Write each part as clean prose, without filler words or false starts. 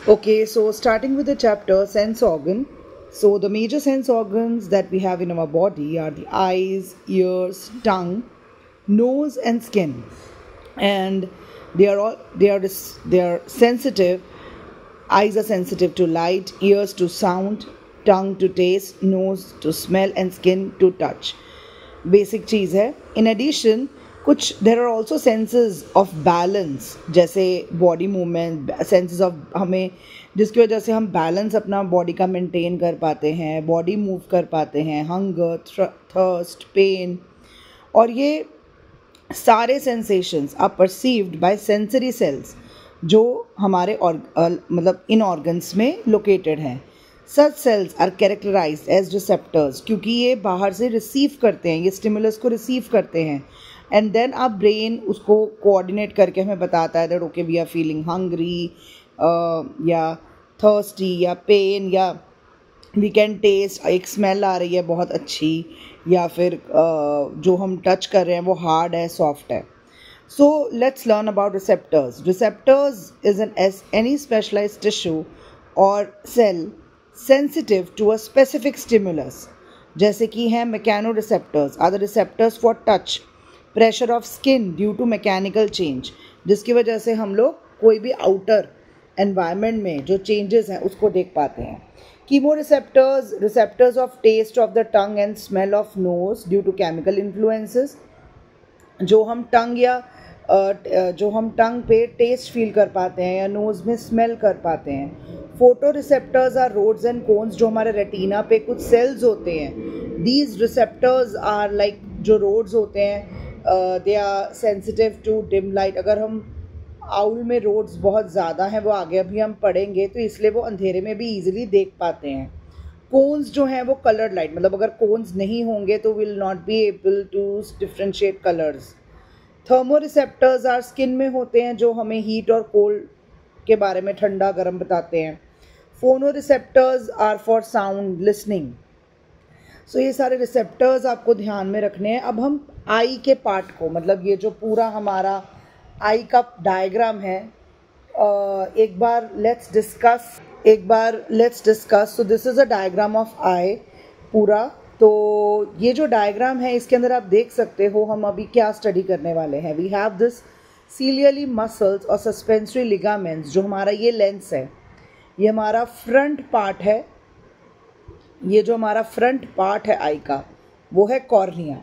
Okay, so starting with the chapter sense organ. So the major sense organs that we have in our body are the eyes, ears, tongue, nose, and skin, and they are sensitive. Eyes are sensitive to light, ears to sound, tongue to taste, nose to smell, and skin to touch. Basic चीज़ है. In addition कुछ there are also senses of balance, जैसे body movement, senses of हमें जिसकी वजह से हम balance अपना बॉडी का मेंटेन कर पाते हैं, बॉडी मूव कर पाते हैं, हंगर, थर्स्ट, पेन, और ये सारे sensations are perceived by sensory cells जो हमारे मतलब इन ऑर्गन्स में लोकेटेड हैं. Such cells are characterized as receptors, क्योंकि ये बाहर से रिसीव करते हैं, ये स्टिमुलस को रिसीव करते हैं, एंड देन आप ब्रेन उसको कोऑर्डिनेट करके हमें बताता है that okay we are feeling hungry या थर्स्टी या पेन, या वी कैन टेस्ट एक स्मेल आ रही है बहुत अच्छी, या फिर जो हम टच कर रहे हैं वो हार्ड है, सॉफ्ट है. So let's learn about receptors. Receptors is any specialized tissue or cell sensitive to a specific stimulus. जैसे कि हैं mechanoreceptors are the receptors for touch, pressure of skin due to mechanical change, जिसकी वजह से हम लोग कोई भी outer environment में जो changes हैं उसको देख पाते हैं. Chemoreceptors, receptors of taste of the tongue and smell of nose due to chemical influences, जो हम टंग पे टेस्ट फील कर पाते हैं या नोज़ में स्मेल कर पाते हैं. Photo receptors are rods and cones, जो हमारे रेटिना पे कुछ सेल्स होते हैं. दीज रिसेप्टर्स आर लाइक जो रोड्स होते हैं, they are sensitive to dim light. अगर हम आउल में रोड्स बहुत ज़्यादा हैं, वो आगे अभी हम पढ़ेंगे, तो इसलिए वो अंधेरे में भी ईजिली देख पाते हैं. कोन्स जो हैं वो कलर्ड लाइट, मतलब अगर कोन्स नहीं होंगे तो will not be able to differentiate colours. Thermoreceptors are skin में होते हैं, जो हमें हीट और कोल्ड के बारे में, ठंडा गर्म बताते हैं. फोनोरिसेप्टर्स आर फॉर साउंड लिसनिंग. सो ये सारे रिसेप्टर्स आपको ध्यान में रखने हैं. अब हम आई के पार्ट को, मतलब ये जो पूरा हमारा आई का डायग्राम है, एक बार let's discuss. So this is a diagram of eye पूरा. तो ये जो डायग्राम है इसके अंदर आप देख सकते हो हम अभी क्या स्टडी करने वाले हैं. वी हैव दिस सीलियरली मसल्स और सस्पेंसरी लिगामेंट्स. जो हमारा ये लेंस है, ये हमारा फ्रंट पार्ट है. ये जो हमारा फ्रंट पार्ट है आई का, वो है कॉर्निया.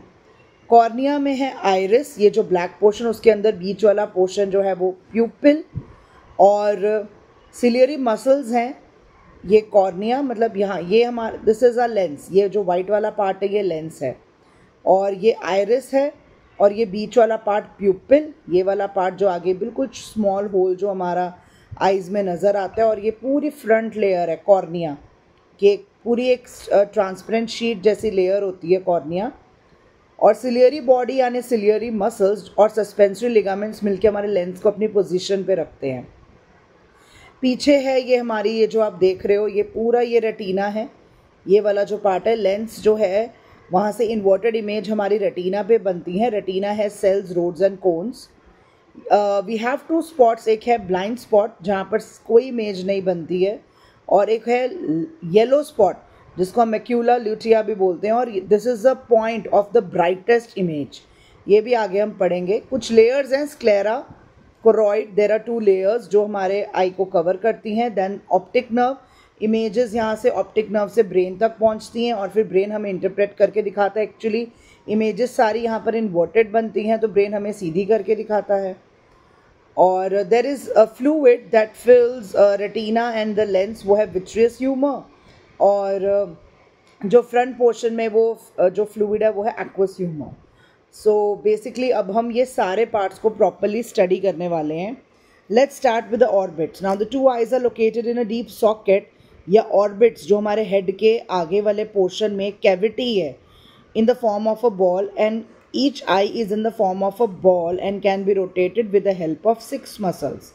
कॉर्निया में है आइरिस, ये जो ब्लैक पोर्शन, उसके अंदर बीच वाला पोर्शन जो है वो प्यूपिल, और सीलियरी मसल्स हैं. ये कॉर्निया मतलब यहाँ ये हमारा दिस इज़ अ लेंस. ये जो वाइट वाला पार्ट है ये लेंस है, और ये आइरिस है, और ये बीच वाला पार्ट प्यूपिल. ये वाला पार्ट जो आगे बिल्कुल स्मॉल होल जो हमारा आइज़ में नज़र आता है, और ये पूरी फ्रंट लेयर है कॉर्निया की. पूरी एक ट्रांसपेरेंट शीट जैसी लेयर होती है कॉर्निया. और सिलियरी बॉडी यानी सिलियरी मसल्स और सस्पेंसरी लिगामेंट्स मिलकर हमारे लेंस को अपनी पोजीशन पे रखते हैं. पीछे है ये हमारी, ये जो आप देख रहे हो ये पूरा ये रेटिना है. ये वाला जो पार्ट है लेंस जो है, वहाँ से इन्वर्टेड इमेज हमारी रेटिना पे बनती है. रेटिना है cells, rods and cones. We have two spots. एक है ब्लाइंड स्पॉट जहाँ पर कोई इमेज नहीं बनती है, और एक है येलो स्पॉट जिसको हम मैक्यूला ल्यूटिया भी बोलते हैं, और this is the point of the brightest image. ये भी आगे हम पढ़ेंगे. कुछ लेयर्स हैं sclera, choroid. There are 2 layers जो हमारे आई को कवर करती हैं. Then optic nerve. इमेजेस यहाँ से ऑप्टिक नर्व से ब्रेन तक पहुँचती हैं, और फिर ब्रेन हमें इंटरप्रेट करके दिखाता है. एक्चुअली इमेजेस सारी यहाँ पर इन्वर्टेड बनती हैं, तो ब्रेन हमें सीधी करके दिखाता है. और there is a fluid that fills retina and the lens, वो है विट्रियस ह्यूमर. और जो फ्रंट पोर्शन में वो जो फ्लूइड है वो है एक्वस ह्यूमर. सो बेसिकली अब हम ये सारे पार्ट्स को प्रॉपरली स्टडी करने वाले हैं. Let's start with the orbits. Now the 2 eyes are located in a deep socket, या ऑर्बिट्स जो हमारे हेड के आगे वाले पोर्शन में कैविटी है in the form of a ball, and each I is in the form of a ball and can be rotated with the help of 6 muscles.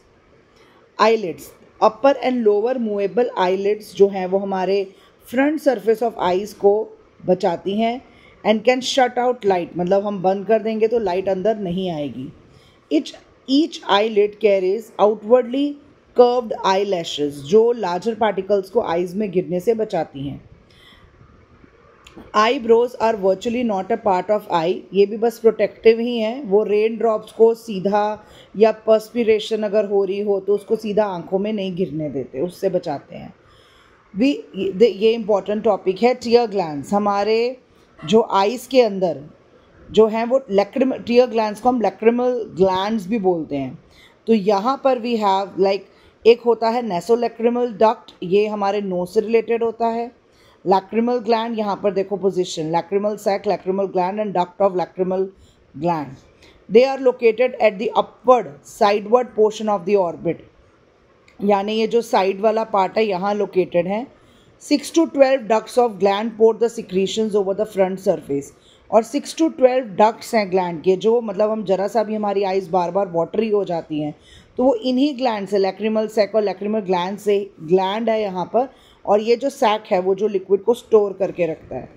Eyelids. Upper and lower movable eyelids जो हैं वो हमारे front surface of eyes को बचाती हैं, and can shut out light, मतलब हम बंद कर देंगे तो लाइट अंदर नहीं आएगी. Each eyelid carries outwardly curved eyelashes जो लार्जर पार्टिकल्स को आईज में गिरने से बचाती हैं। Eyebrows are virtually not a part of eye, ये भी बस प्रोटेक्टिव ही हैं। वो रेन ड्रॉप्स को सीधा या पर्सपिरेशन अगर हो रही हो तो उसको सीधा आंखों में नहीं गिरने देते, उससे बचाते हैं। ये इम्पॉर्टेंट टॉपिक है। टीयर ग्लैंड्स, हमारे जो आइज़ के अंदर जो हैं वो लैक्रिमल, टीयर ग्लैंड्स को हम लैक्रिमल ग्लैंड्स भी बोलते हैं। तो यहाँ पर वी हैव एक होता है नेसोलैक्रिमल डक्ट, ये हमारे नोज से रिलेटेड होता है। लैक्रिमल ग्लैंड, यहाँ पर देखो position, lacrimal sac, lacrimal gland and duct of lacrimal gland. They are located at the upward sideward portion of the orbit, यानी ये जो साइड वाला पार्ट है यहाँ लोकेटेड है। 6 to 12 ducts of gland pour the secretions over the front surface, और 6 to 12 ducts हैं gland के, जो मतलब हम जरा सा भी हमारी आइज़ बार बार वाटरी हो जाती हैं तो वो इन्हीं ग्लैंड से, लैक्रिमल सैक और लैक्रिमल ग्लैंड से, ग्लैंड है यहाँ पर, और ये जो सैक है वो जो लिक्विड को स्टोर करके रखता है।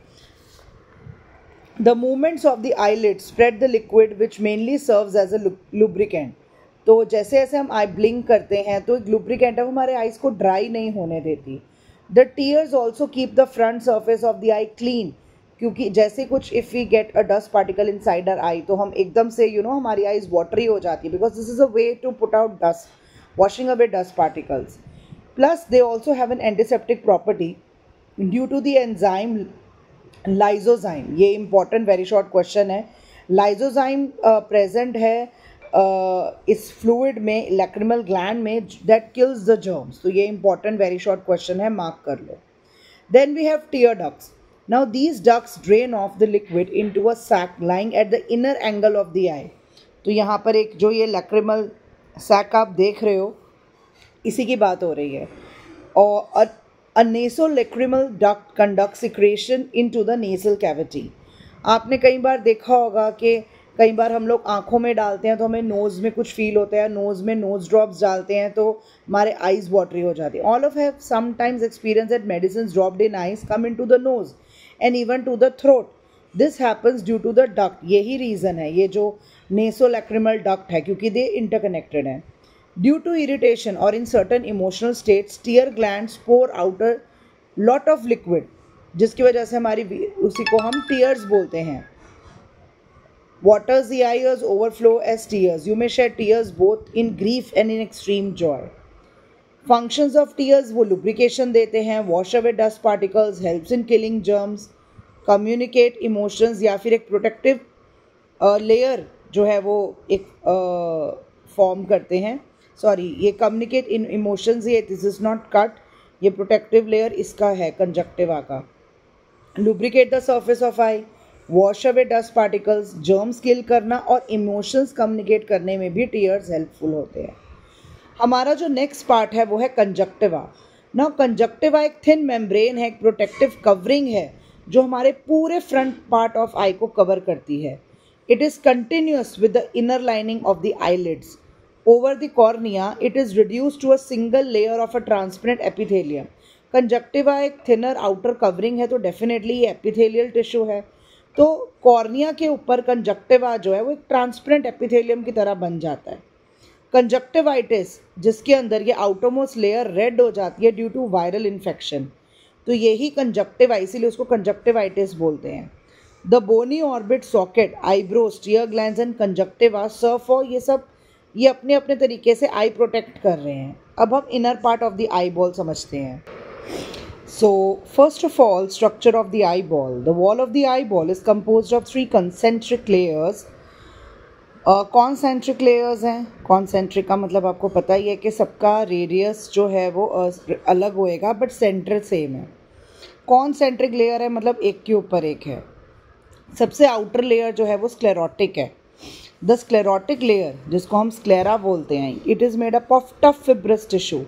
The movements of the eyelid spread the liquid which mainly serves as a lubricant. तो जैसे जैसे हम आई ब्लिंक करते हैं तो एक लुब्रिकेंट है, वो हमारे आइज़ को ड्राई नहीं होने देती। The tears also keep the front surface of the eye clean, क्योंकि जैसे कुछ if we get a dust particle inside our eye तो हम एकदम से हमारी आइज़ वाटरी हो जाती है, because this is a way to put out dust, washing away dust particles. Plus, they also have an antiseptic property due to the enzyme lysozyme. ये important very short question है। lysozyme present है इस fluid में, lacrimal gland में, that kills the germs. तो ये important very short question है, mark कर लो। Then we have tear ducts. Now these ducts drain off the liquid into a sac lying at the inner angle of the eye. तो यहाँ पर एक जो ये lacrimal sac आप देख रहे हो, इसी की बात हो रही है। और a nasolacrimal duct conducts secretion into the nasal cavity. आपने कई बार देखा होगा कि कई बार हम लोग आँखों में डालते हैं तो हमें नोज़ में कुछ फील होता है, नोज़ में नोज़ ड्रॉप्स डालते हैं तो हमारे आइज़ वाटरी हो जाती है। All of have sometimes experience that medicine dropped in eyes come in to the nose and even to the throat. This happens due to the duct. यही reason है, ये जो नेसोलैक्रिमल डक्ट है, क्योंकि they interconnected हैं। Due to irritation or in certain emotional states, tear glands pour out a lot of liquid, जिसकी वजह से हमारी उसी को हम tears बोलते हैं। Waters the eyes overflow as tears. You may shed tears both in grief and in extreme joy. Functions of tears, वो lubrication देते हैं, wash away dust particles, helps in killing germs, communicate emotions, या फिर एक protective layer जो है वो एक फॉर्म करते हैं। सॉरी, ये कम्युनिकेट इन इमोशंस, ये दिस इज़ नॉट कट, ये प्रोटेक्टिव लेयर इसका है कंजक्टिवा का। Lubricate the surface of eye, wash away dust particles, germs kill करना और इमोशंस कम्युनिकेट करने में भी टीयर्स हेल्पफुल होते हैं। हमारा जो नेक्स्ट पार्ट है वो है कंजक्टिवा। नाउ कंजक्टिवा एक थिन मेम्ब्रेन है, एक प्रोटेक्टिव कवरिंग है जो हमारे पूरे फ्रंट पार्ट ऑफ आई को कवर करती है। It is continuous with the inner lining of the eyelids. Over the cornea, it is reduced to a single layer of a transparent epithelium. Conjunctiva एक thinner outer covering है, तो definitely ये epithelial tissue है। तो cornea के ऊपर conjunctiva जो है वो एक ट्रांसपेरेंट एपिथेलियम की तरह बन जाता है। कंजक्टिवाइटिस, जिसके अंदर ये आउटरमोस्ट लेयर रेड हो जाती है ड्यू टू वायरल इन्फेक्शन, तो यही कंजक्टिवा, इसीलिए उसको कंजक्टिवाइटिस बोलते हैं। The bony orbit, socket, eyebrows, tear glands and conjunctiva serve for, ये अपने अपने तरीके से आई प्रोटेक्ट कर रहे हैं। अब हम inner part of the eye ball समझते हैं। So first of all, structure of the eye ball. The wall of the eye ball is composed of 3 concentric layers. Concentric layers हैं। कॉन्सेंट्रिक का मतलब आपको पता ही है कि सबका रेडियस जो है वो अलग होएगा बट सेंटर सेम है। कॉन्सेंट्रिक लेयर है मतलब एक के ऊपर एक है। सबसे आउटर लेयर जो है वो स्क्लेरोटिक है। द स्क्लेरोटिक लेयर, जिसको हम स्क्लेरा बोलते हैं, it is made up of tough fibrous tissue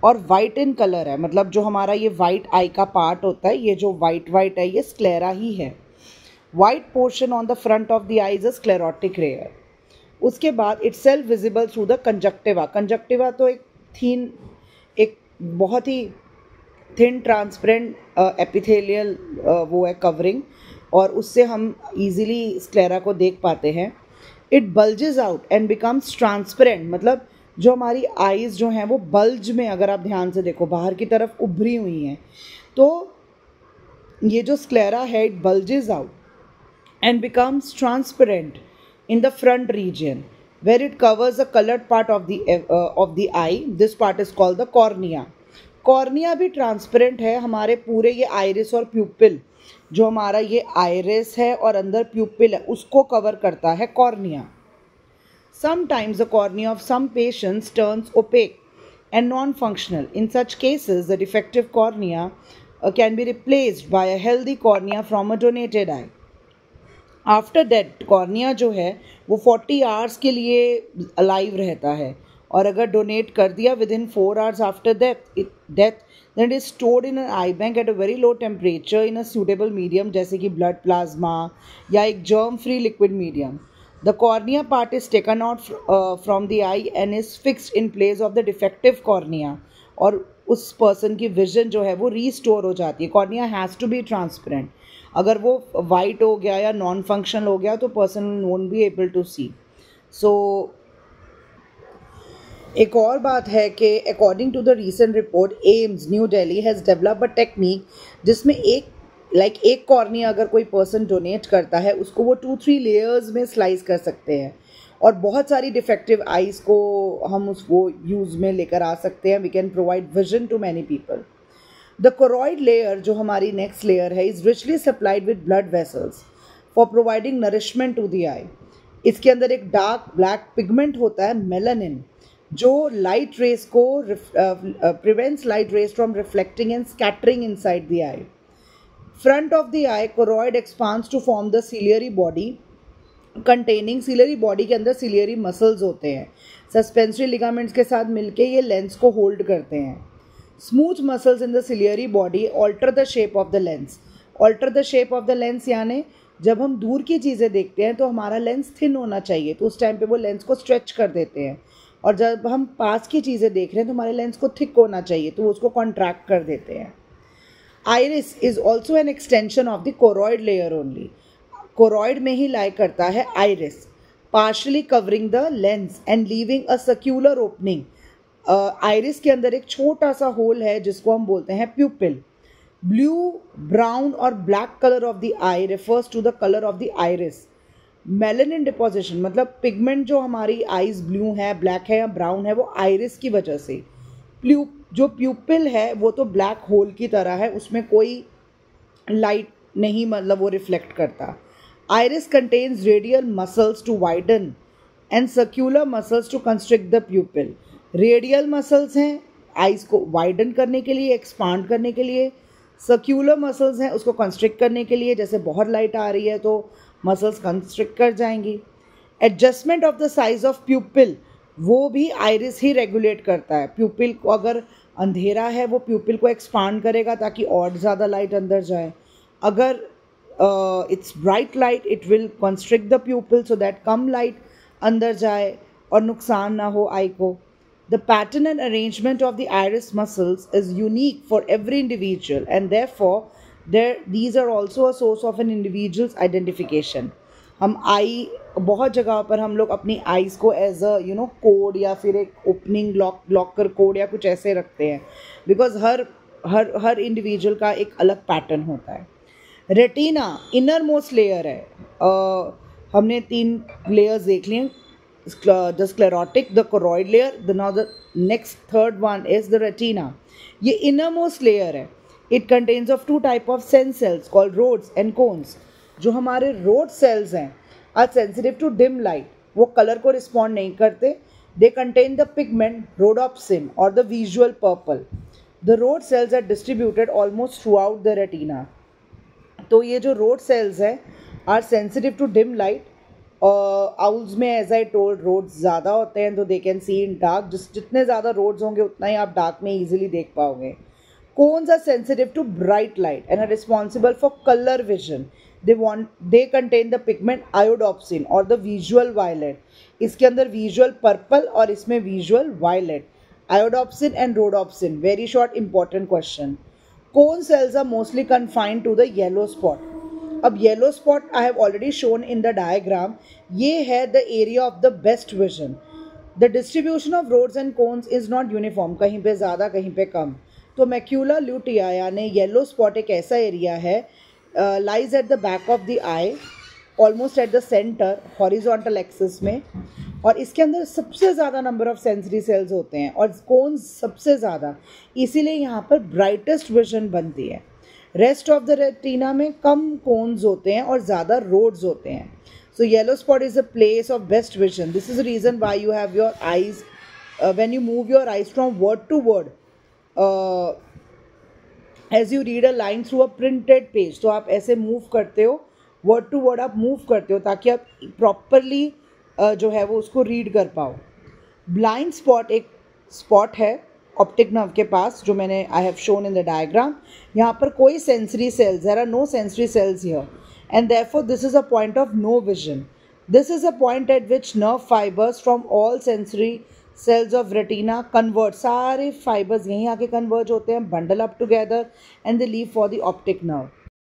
और वाइट इन कलर है। मतलब जो हमारा ये वाइट आई का पार्ट होता है, ये जो वाइट है, ये स्क्लेरा ही है। White portion on the front of the I is a sclerotic layer. उसके बाद it self visible through the conjunctiva. Conjunctiva तो एक बहुत ही थिन ट्रांसपेरेंट एपिथेलियल वो है कवरिंग, और उससे हम इजीली स्क्लेरा को देख पाते हैं। It bulges out and becomes transparent, मतलब जो हमारी आईज जो हैं वो बल्ज में, अगर आप ध्यान से देखो, बाहर की तरफ उभरी हुई हैं। तो ये जो स्क्लेरा है it bulges out and becomes transparent in the front region where it covers a colored part of the eye. This part is called the cornea. Cornea भी ट्रांसपेरेंट है हमारे पूरे ये आइरिस और प्यूपिल, जो हमारा ये आइरिस है और अंदर प्यूपिल है उसको कवर करता है cornea. Sometimes the cornea of some patients turns opaque and non-functional. In such cases, the defective cornea can be replaced by a healthy cornea from a donated eye. After death cornea जो है वो 40 hours के लिए alive रहता है, और अगर donate कर दिया within 4 hours after death then it is stored in an eye bank at a very low temperature in a suitable medium, जैसे कि ब्लड प्लाज्मा या एक germ free liquid medium. The cornea part is taken out from the eye and is fixed in place of the defective cornea, और उस person की vision जो है वो रीस्टोर हो जाती है. Cornea has to be transparent. अगर वो वाइट हो गया या नॉन फंक्शनल हो गया तो person won't be able to see. सो एक और बात है कि according to the recent report AIIMS New Delhi has develop a technique जिसमें एक कॉर्निया अगर कोई पर्सन डोनेट करता है उसको वो 2-3 लेयर्स में स्लाइस कर सकते हैं, और बहुत सारी डिफेक्टिव आइज़ को हम उसको यूज़ में लेकर आ सकते हैं. We can provide vision to many people. The choroid layer जो हमारी नेक्स्ट लेयर है is richly supplied with blood vessels for providing nourishment to the eye. इसके अंदर एक डार्क ब्लैक पिगमेंट होता है मेलानिन, जो लाइट रेस को prevents light rays from reflecting and scattering inside the eye. Front of the eye choroid expands to form the ciliary body containing. Ciliary body के अंदर ciliary muscles होते हैं, suspensory ligaments के साथ मिलके ये लेंस को होल्ड करते हैं. Smooth muscles in the ciliary body alter the shape of the lens. Alter the shape of the lens यानी जब हम दूर की चीज़ें देखते हैं तो हमारा लेंस थिन होना चाहिए, तो उस टाइम पे वो लेंस को स्ट्रेच कर देते हैं, और जब हम पास की चीज़ें देख रहे हैं तो हमारे लेंस को थिक होना चाहिए तो वो उसको कॉन्ट्रैक्ट कर देते हैं. Iris is also an extension of the choroid layer only. Choroid में ही लाई करता है iris, partially covering the lens and leaving a circular opening. Iris के अंदर एक छोटा सा होल है जिसको हम बोलते हैं प्यूपिल. ब्लू, ब्राउन और black colour of the eye refers to the colour of the iris. Melanin deposition मतलब पिगमेंट जो हमारी आइज ब्लू है, ब्लैक है या ब्राउन है, वो आइरिस की वजह से. जो प्यूपिल है वो तो ब्लैक होल की तरह है, उसमें कोई लाइट नहीं, मतलब वो रिफ्लेक्ट करता. Iris contains radial muscles to widen and circular muscles to constrict the pupil. Radial muscles हैं आइज़ को वाइडन करने के लिए, एक्सपांड करने के लिए. सर्क्यूलर मसल्स हैं उसको कंस्ट्रिक्ट करने के लिए, जैसे बहुत लाइट आ रही है तो मसल्स कंस्ट्रिक्ट कर जाएंगी. Adjustment of the size of प्यूपिल वो भी आइरिस ही रेगुलेट करता है. प्यूपिल को अगर अंधेरा है वो प्यूपिल को एक्सपांड करेगा ताकि और ज़्यादा लाइट अंदर जाए. अगर it's bright light it will constrict the प्यूपिल so that come light अंदर जाए और नुकसान ना हो आई को. The pattern and arrangement of the iris muscles is unique for every individual, and therefore these are also a source of an individual's identification. हम आई बहुत जगह पर हम लोग अपनी आइज़ को एज अ कोड या फिर एक ओपनिंग लॉकर कोड या कुछ ऐसे रखते हैं, बिकॉज हर इंडिविजुअल का एक अलग पैटर्न होता है. रेटिना इनर मोस्ट लेयर है. हमने 3 लेयर्स देख लिए, the sclerotic, the choroid layer, now the next third one is the retina. ये innermost layer है. It contains of 2 type of sense cells called rods and cones. जो हमारे rod cells हैं are sensitive to dim light. वो colour को respond नहीं करते. They contain the pigment rhodopsin or the visual purple. The rod cells are distributed almost throughout the retina. तो ये जो rod cells हैं are sensitive to dim light. Owls में as I told roads ज़्यादा होते हैं तो they can see in dark. जितने ज़्यादा रोड्स होंगे उतना ही आप डार्क में ईजिली देख पाओगे. Cones are sensitive to bright light and are responsible for colour vision. They contain the pigment iodopsin और द विजुअल वायलेट. इसके अंदर विजुअल पर्पल और इसमें visual violet. Iodopsin and rhodopsin. Very short important question. Cone cells are mostly confined to the yellow spot. अब yellow spot I have already shown in the diagram. ये है the area of the best vision. The distribution of rods and cones is not uniform, कहीं पे ज़्यादा कहीं पे कम. तो मैक्यूला ल्यूटिया यानी येलो स्पॉट एक ऐसा एरिया है, lies at the back of the I, almost at the centre horizontal axis में, और इसके अंदर सबसे ज़्यादा नंबर ऑफ सेंसरी सेल्स होते हैं और कोन्स सबसे ज़्यादा, इसीलिए यहाँ पर ब्राइटेस्ट विजन बनती है. रेस्ट ऑफ द रेटिना में कम कोन्स होते हैं और ज़्यादा रोड्स होते हैं. So yellow spot is a place of best vision. This is the reason why you have your eyes, when you move your eyes from word to word, as you read a line through a printed page. तो आप ऐसे move करते हो, word to word आप move करते हो ताकि आप प्रॉपरली जो है वो उसको रीड कर पाओ. ब्लाइंड स्पॉट एक स्पॉट है ऑप्टिक नर्व के पास जो मैंने I have shown in the diagram. यहाँ पर कोई sensory cells, there are no sensory cells here, and therefore this is a point of no vision. This is a point at which nerve fibers from all sensory cells of retina convert. सारे fibers यहीं आके converge होते हैं, bundle up together and they leave for the optic nerve.